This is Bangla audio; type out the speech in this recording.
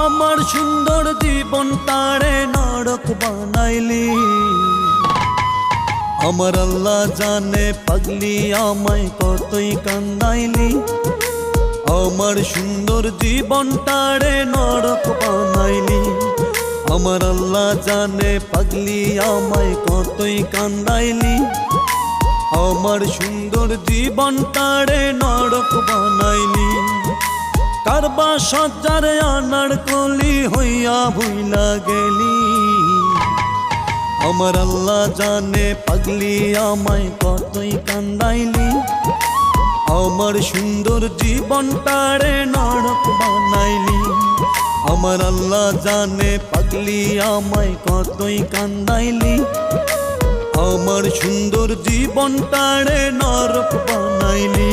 আমার সুন্দর জীবন তারে নরক বানাইলি। আমার আল্লাহ জানে পাগলি আমায় কতই কান্দাইলি। আমার সুন্দর জীবন তারে নরক বানাইলি। আমার আল্লাহ জানে পাগলি আমায় কতই কান্দাইলি। আমার সুন্দর জীবন তারে নরক বানাইলি। কারবা সজ্জারে আনার কলি হইয়া ভুইলা গেলি। আমার আল্লাহ জানে পাগলি আমায় কতই কান্দাইলি। আমার সুন্দর জীবন তারে নরক বানাইলি। আমার আল্লাহ জানে পাগলি আমায় কতই কান্দাইলি। আমার সুন্দর জীবন তারে নরক বানাইলি।